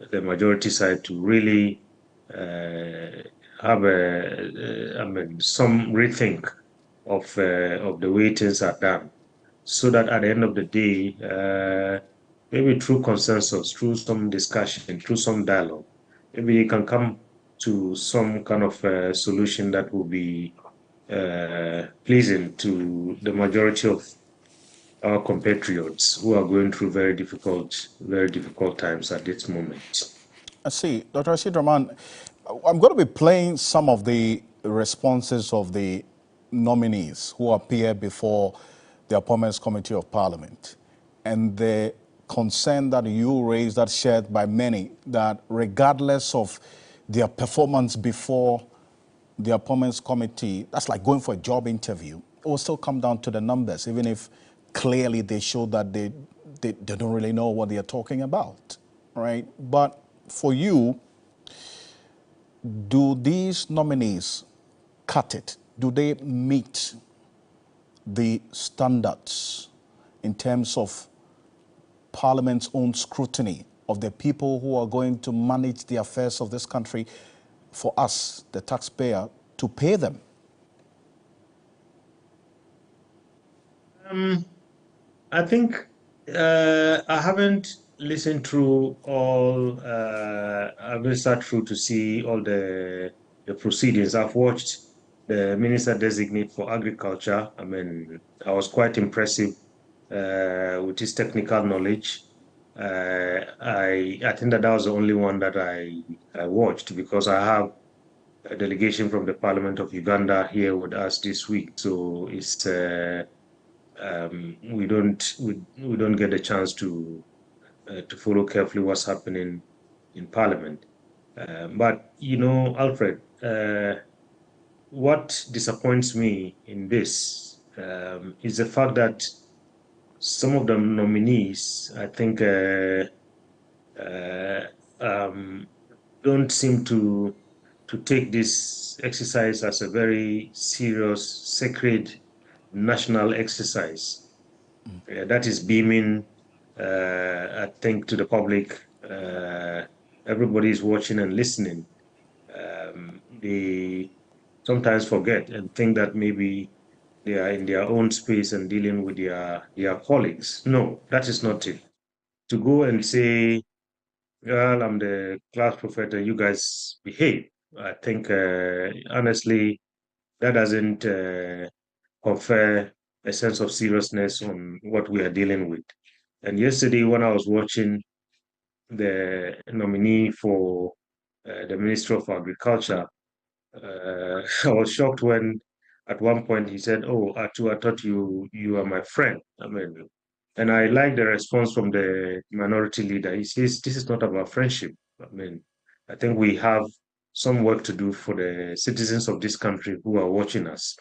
[SPEAKER 20] the majority side to really have some rethink of the way things are done, so that at the end of the day, maybe through consensus, through some discussion, through some dialogue, maybe you can come to some kind of solution that will be pleasing to the majority of our compatriots who are going through very difficult times at this moment.
[SPEAKER 1] I see. Dr. Rashid Rahman, I'm going to be playing some of the responses of the nominees who appear before the Appointments Committee of Parliament, and the concern that you raised, that shared by many, that regardless of their performance before the Appointments Committee, that's like going for a job interview, it will still come down to the numbers, even if clearly they show that they don't really know what they are talking about, right? But for you, do these nominees cut it? Do they meet the standards in terms of Parliament's own scrutiny of the people who are going to manage the affairs of this country for us, the taxpayer, to pay them?
[SPEAKER 20] I think I haven't listened through all, I haven't sat through to see all the proceedings. I've watched the Minister Designate for Agriculture. I mean, I was quite impressive with his technical knowledge. I think that was the only one that I watched, because I have a delegation from the Parliament of Uganda here with us this week. So it's we don't get a chance to follow carefully what's happening in Parliament. But you know, Alfred, what disappoints me in this is the fact that some of the nominees, I think, don't seem to take this exercise as a very serious, sacred national exercise that is beaming, I think, to the public. Everybody is watching and listening. They sometimes forget and think that maybe they are in their own space and dealing with their colleagues. No, that is not it. To go and say, well, I'm the class prophet and you guys behave, I think, honestly, that doesn't confer a sense of seriousness on what we are dealing with. And yesterday, when I was watching the nominee for the Ministry of Agriculture, I was shocked when at one point he said, "Oh, Atu, I thought you are my friend." I mean, and I like the response from the minority leader. He says, "This is not about friendship. I mean, I think we have some work to do for the citizens of this country who are watching us."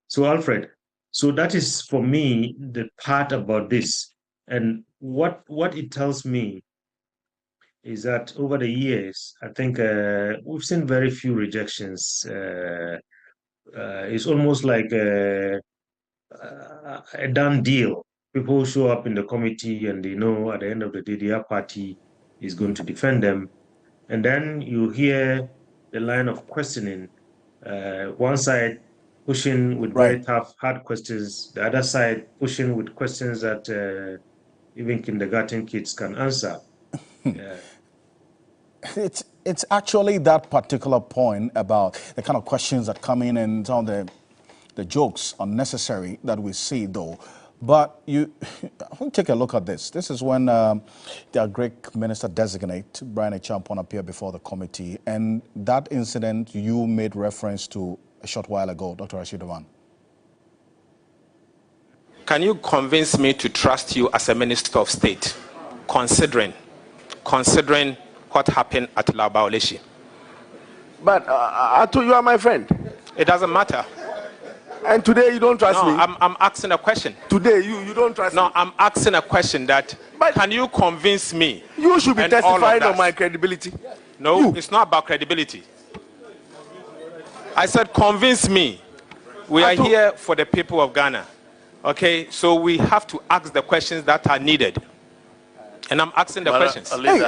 [SPEAKER 20] So, Alfred, so that is for me the part about this. And what it tells me is that over the years, I think we've seen very few rejections. It's almost like a done deal. People show up in the committee and they know at the end of the day, their party is going to defend them. And then you hear the line of questioning, one side pushing with very tough, hard questions, the other side pushing with questions that even kindergarten kids can answer.
[SPEAKER 1] It's actually that particular point about the kind of questions that come in and some of the jokes unnecessary that we see, though. But I want to take a look at this. This is when the Greek Minister Designate, Brian Echampon, appeared before the committee. And that incident you made reference to a short while ago, Dr. Rashid Rahman.
[SPEAKER 11] Can you convince me to trust you as a Minister of State, considering what happened at Labaoleshi?
[SPEAKER 18] But Atu, you are my friend.
[SPEAKER 11] It doesn't matter.
[SPEAKER 18] And today you don't trust me?
[SPEAKER 11] I'm asking a question.
[SPEAKER 18] Today you don't trust me?
[SPEAKER 11] No, I'm asking a question that, can you convince me?
[SPEAKER 18] You should be testifying on my credibility.
[SPEAKER 11] No, it's not about credibility. I said convince me. We are here for the people of Ghana. Okay, so we have to ask the questions that are needed. And I'm asking the questions.
[SPEAKER 21] Leader,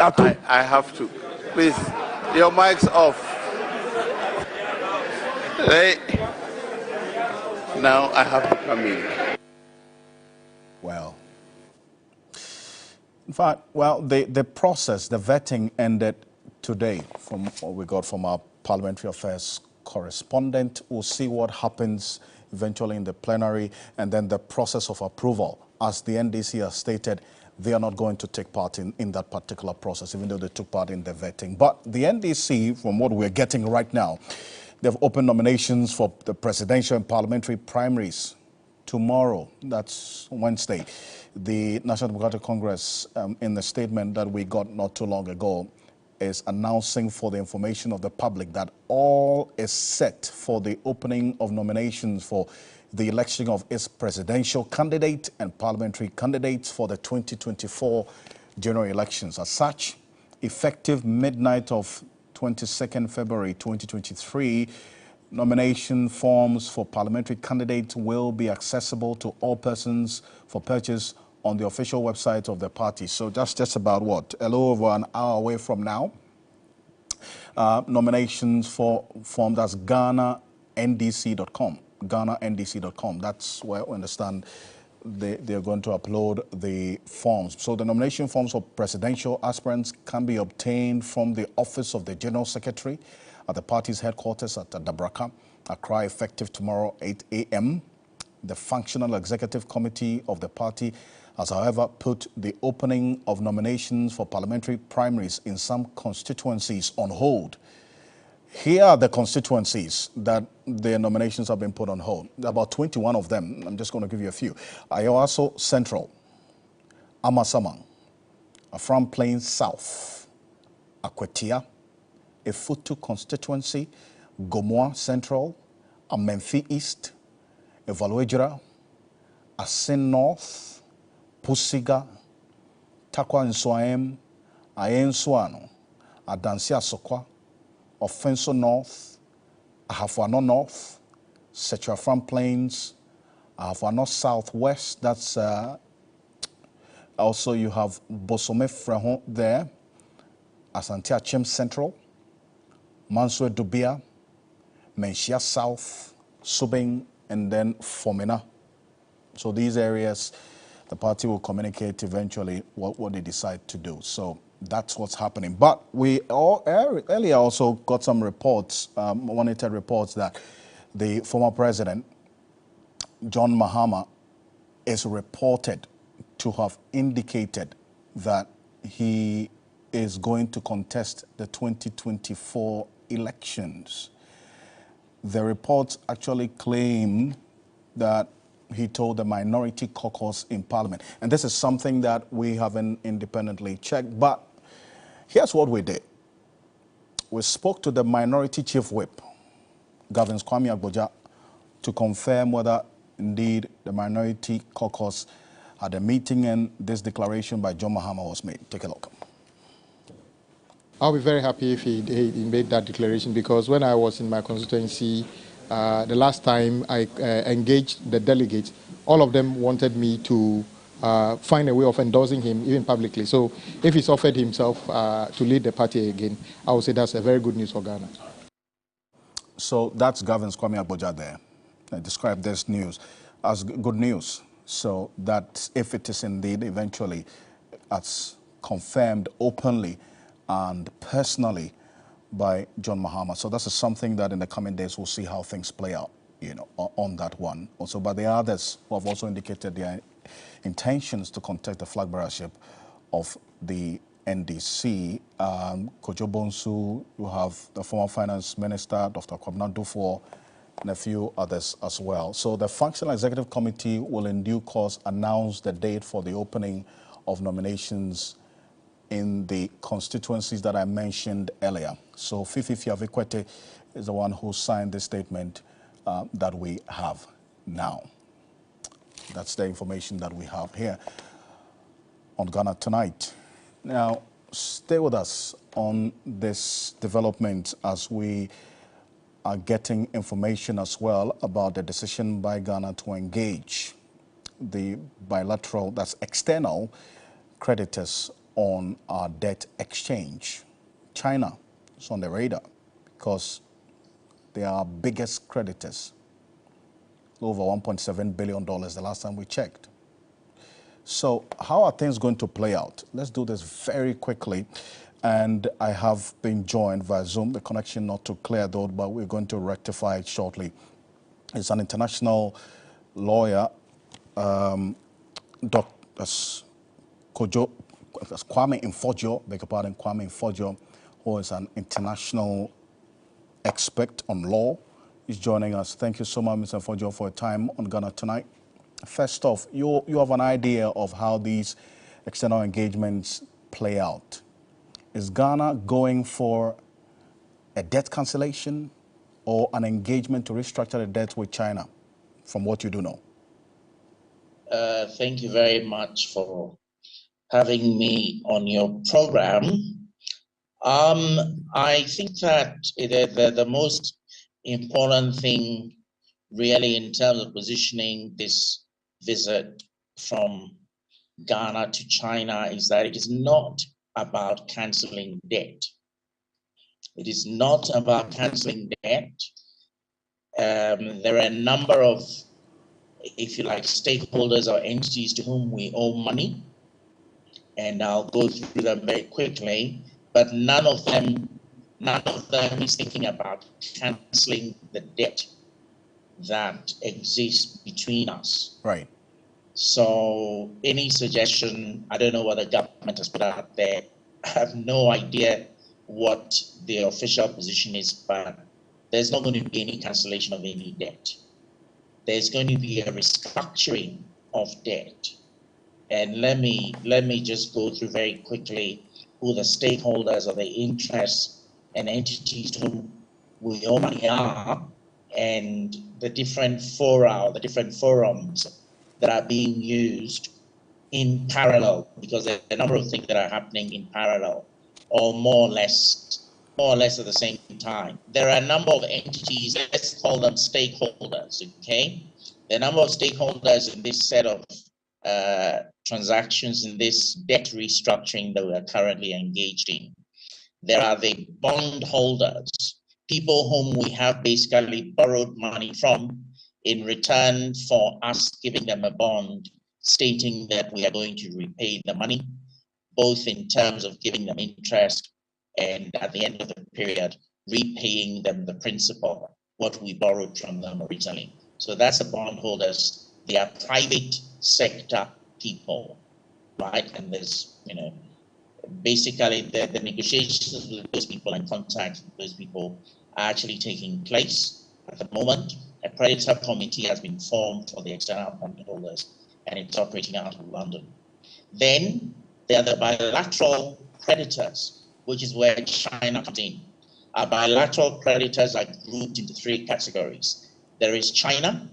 [SPEAKER 21] I have to. Please, your mic's off. Now I have to come in.
[SPEAKER 1] Well, in fact, well, the process, the vetting ended today from what we got from our parliamentary affairs correspondent. We'll see what happens eventually in the plenary and then the process of approval. As the NDC has stated, they are not going to take part in that particular process, even though they took part in the vetting. But the NDC, from what we're getting right now, they've opened nominations for the presidential and parliamentary primaries tomorrow. That's Wednesday. The National Democratic Congress, in the statement that we got not too long ago, is announcing for the information of the public that all is set for the opening of nominations for the election of its presidential candidate and parliamentary candidates for the 2024 general elections. As such, effective midnight of 22nd February 2023, nomination forms for parliamentary candidates will be accessible to all persons for purchase on the official website of the party. So just about what? A little over an hour away from now. Nominations for formed as GhanaNDC.com. GhanaNDC.com. That's where I understand they're going to upload the forms. So the nomination forms for presidential aspirants can be obtained from the office of the General Secretary at the party's headquarters at Dabraka, Accra, effective tomorrow 8 a.m. The Functional Executive Committee of the party has, however, put the opening of nominations for parliamentary primaries in some constituencies on hold. Here are the constituencies that their nominations have been put on hold. There are about 21 of them. I'm just going to give you a few. Ayawaso Central, Amasamang, Afram Plains South, Akwetia, Efutu constituency, Gomoa Central, Amenfi East, Evaluejira, Asin North, Pusiga, Takwa Nswaem, Ayensuano, Adansia Sokwa, Offenso North, Ahafuano North, Setrafram Plains, Ahafuano Southwest. That's also you have Bosome Frehon there, Asantia Chem Central, Manswe Dubia, Menshia South, Subing, and then Fomena. So these areas, the party will communicate eventually what they decide to do. So that's what's happening. But we earlier also got some reports, monitored reports, that the former president, John Mahama, is reported to have indicated that he is going to contest the 2024 elections. The reports actually claim that he told the minority caucus in parliament. And this is something that we haven't independently checked, but here's what we did. We spoke to the minority chief whip, Gavin Kwame Agboja, to confirm whether indeed the minority caucus had a meeting and this declaration by John Mahama was made. Take a look.
[SPEAKER 19] I'll be very happy if he made that declaration, because when I was in my constituency, the last time I engaged the delegates, all of them wanted me to find a way of endorsing him, even publicly. So if he's offered himself to lead the party again, I would say that's a very good news for Ghana.
[SPEAKER 1] So that's Gavin Kwame Agboja there. I described this news as good news. So that if it is indeed eventually as confirmed openly and personally by John Mahama. So this is something that in the coming days we'll see how things play out, you know, on that one. Also, but the others who have also indicated their intentions to contest the flag bearership of the NDC. Kojo Bonsu, you have the former finance minister, Dr. Kwabena Dufour, and a few others as well. So the Functional Executive Committee will in due course announce the date for the opening of nominations in the constituencies that I mentioned earlier. So Fifi Fiavikwete is the one who signed this statement that we have now. That's the information that we have here on Ghana Tonight. Now, stay with us on this development as we are getting information as well about the decision by Ghana to engage the bilateral, that's external, creditors on our debt exchange. China is on the radar because they are our biggest creditors, over $1.7 billion the last time we checked. So how are things going to play out? Let's do this very quickly. And I have been joined via Zoom, the connection not too clear though, but we're going to rectify it shortly. It's an international lawyer, Dr. Kwame Mfojo, beg your pardon, Kwame Mfojo, who is an international expert on law. He's joining us. Thank you so much, Mr. Mfojo, for your time on Ghana Tonight. First off, you have an idea of how these external engagements play out. Is Ghana going for a debt cancellation or an engagement to restructure the debt with China, from what you do know?
[SPEAKER 2] Thank you very much for having me on your program. I think that the most important thing really in terms of positioning this visit from Ghana to China is that it is not about canceling debt. It is not about canceling debt. There are a number of, if you like, stakeholders or entities to whom we owe money, and I'll go through them very quickly, but none of them is thinking about canceling the debt that exists between us.
[SPEAKER 1] Right.
[SPEAKER 2] So any suggestion, I don't know what the government has put out there. I have no idea what the official position is, but there's not going to be any cancellation of any debt. There's going to be a restructuring of debt. And let me just go through very quickly who the stakeholders or the interests and entities to whom we owe money are, and the different fora, the different forums that are being used in parallel, because there are a number of things that are happening in parallel, or more or less at the same time. There are a number of entities, let's call them stakeholders, okay? There are a number of stakeholders in this set of transactions, in this debt restructuring that we are currently engaged in. There are the bondholders, people whom we have basically borrowed money from in return for us giving them a bond stating that we are going to repay the money, both in terms of giving them interest and at the end of the period, repaying them the principal, what we borrowed from them originally. So that's the bondholders. They are private sector people, right? And there's, basically the negotiations with those people and contacts with those people are actually taking place at the moment. A creditor committee has been formed for the external bondholders, and it's operating out of London. Then there are the bilateral creditors, which is where China comes in. Our bilateral creditors are grouped into three categories. There is China,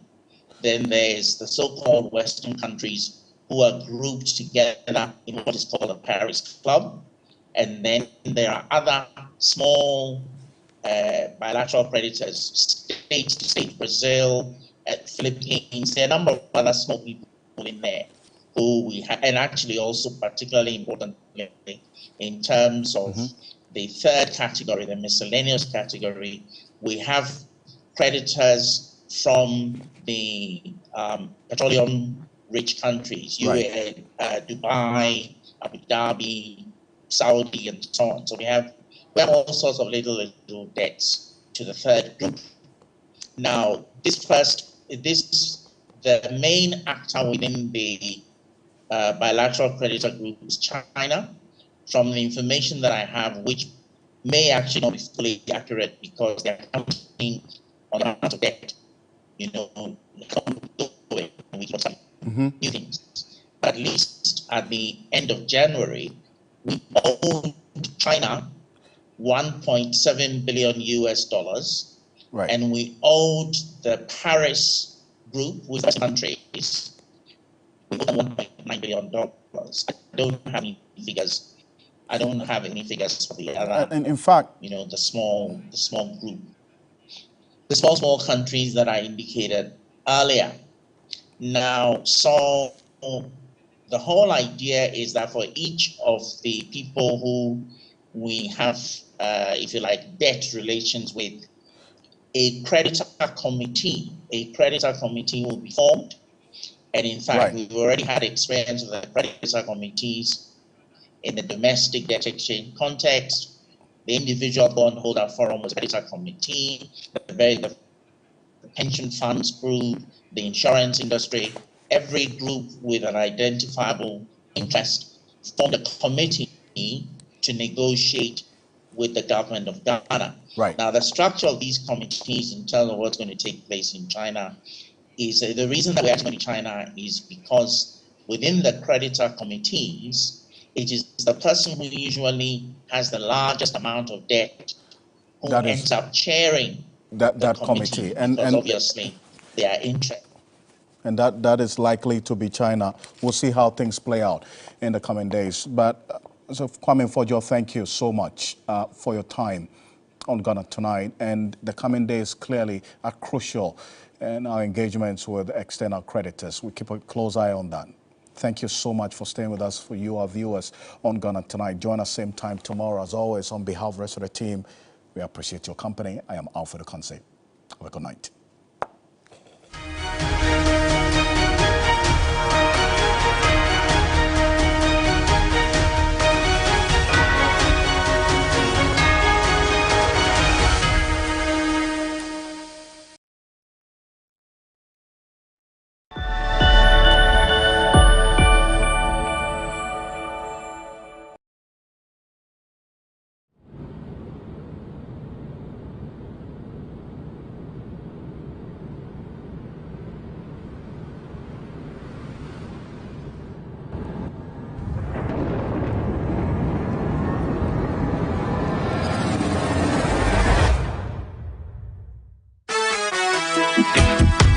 [SPEAKER 2] then there's the so-called Western countries who are grouped together in what is called a Paris Club. And then there are other small bilateral creditors, state to state, Brazil, Philippines. There are a number of other small people in there who we have, and actually also particularly importantly in terms of the third category, the miscellaneous category, we have creditors from the petroleum-rich countries, UAE, Dubai, Abu Dhabi, Saudi, and so on. So we have all sorts of little debts to the third group. Now, the main actor within the bilateral creditor group is China. From the information that I have, which may actually not be fully accurate because they're counting on the amount of debt, new things. But at least at the end of January, we owed China $1.7 billion US, and we owed the Paris group with countries $1.9 billion. I don't have any figures. I don't have any figures for the other.
[SPEAKER 1] And in fact,
[SPEAKER 2] the small group, the small countries that I indicated earlier. Now, so the whole idea is that for each of the people who we have, if you like, debt relations with, a creditor committee will be formed. And in fact, we've already had experience with the creditor committees in the domestic debt exchange context. The individual bondholder forum was a creditor committee, the pension funds group, the insurance industry, every group with an identifiable interest formed a committee to negotiate with the government of Ghana. Now, the structure of these committees in terms of what's going to take place in China is the reason that we're actually going to China is because within the creditor committees, it is the person who usually has the largest amount of debt who ends up chairing that committee, and obviously they are interested.
[SPEAKER 1] And that is likely to be China. We'll see how things play out in the coming days. But so Kwame Fojo, thank you so much for your time on Ghana Tonight. And the coming days clearly are crucial in our engagements with external creditors. We keep a close eye on that. Thank you so much for staying with us, for you, our viewers on Ghana Tonight. Join us same time tomorrow. As always, on behalf of the rest of the team, we appreciate your company. I am Alfred Ocansey. Have a good night.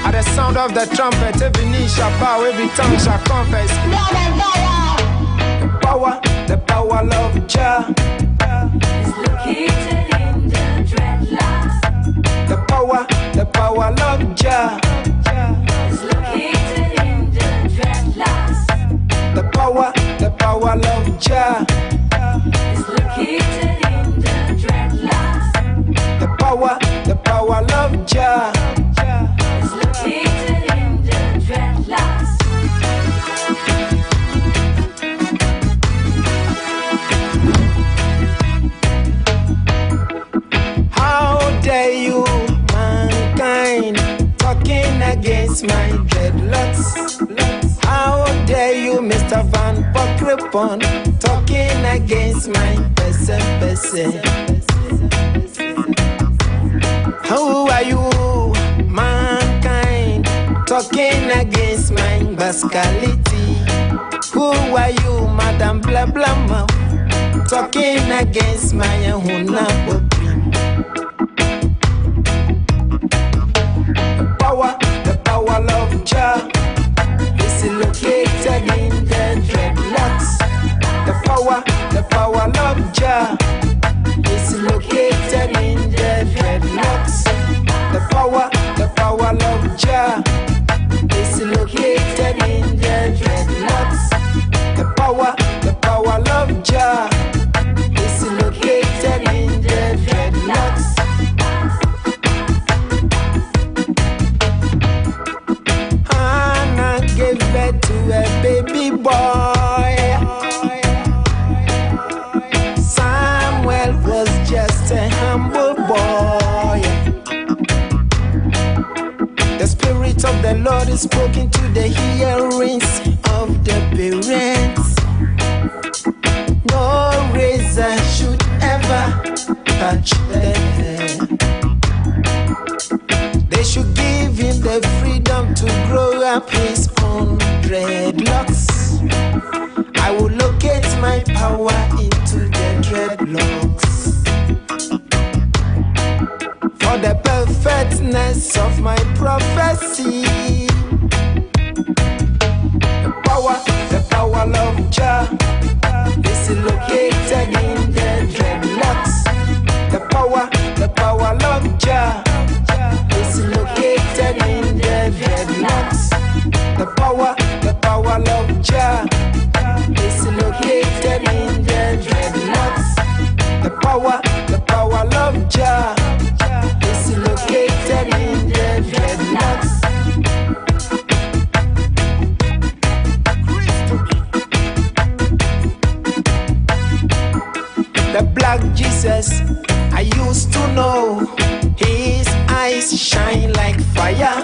[SPEAKER 3] At the sound of the trumpet, every knee shall bow, every tongue shall confess. The power of Jah is located in the dreadlocks. The power of Jah is located in the dreadlocks. The power of Jah is located in the dreadlocks. The power of Jah is located in the dreadlocks. How dare you, mankind, talking against my dreadlocks? How dare you, Mr. Van Pokrepon, talking against my person? Who are you, mankind, talking against my bascality? Who are you, Madam Blah Blah Mouth, talking against my hunabo? The power of Jah is located in the dreadlocks. The power of Jah is located in the dreadlocks. The power of Jah is located in the dreadlocks. The power of Jah is located in the dreadlocks. Hannah gave birth to a baby boy. Samuel was just a humble boy. The Spirit of the Lord is spoken to the hearings of the parents. No razor should ever touch their hair. They should give him the freedom to grow up his own dreadlocks. I will locate my power into the dreadlocks. For the perfectness of my prophecy, the power of Jah is located in the dreadlocks. The power of Jah is located in the dreadlocks. The power of Jah The black Jesus I used to know, his eyes shine like fire.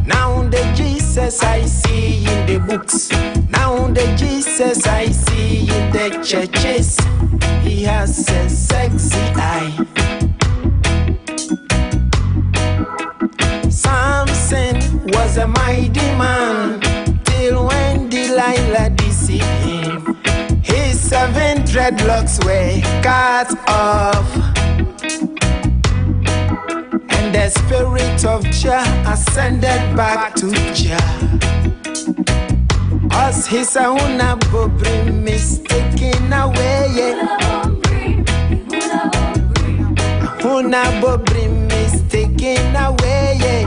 [SPEAKER 3] Now the Jesus I see in the books, now the Jesus I see in the churches, he has a sexy eye. Samson was a mighty man till when Delilah deceived him. His 7 dreadlocks were cut off, and the spirit of Jah ascended back to Jah. Us his ahuna bobrim mistaken away. Ahuna bobrim mistaken away.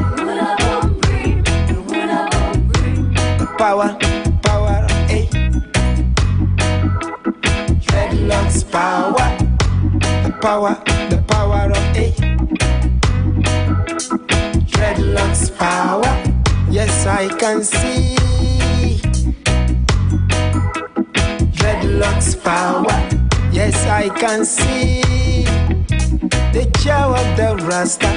[SPEAKER 3] The power, eh. Dreadlocks power, the power of eh. Dreadlocks power, yes I can see. Dreadlocks power, yes I can see. The jaw of the Rasta,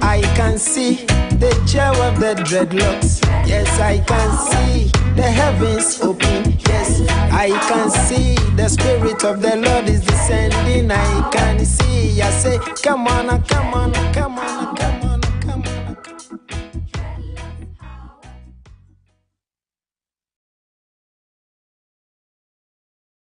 [SPEAKER 3] I can see. The jaw of the dreadlocks, yes I can see. The heavens open, yes I can see. The spirit of the Lord is descending, I can see. I say, come on, come on, come on, come on.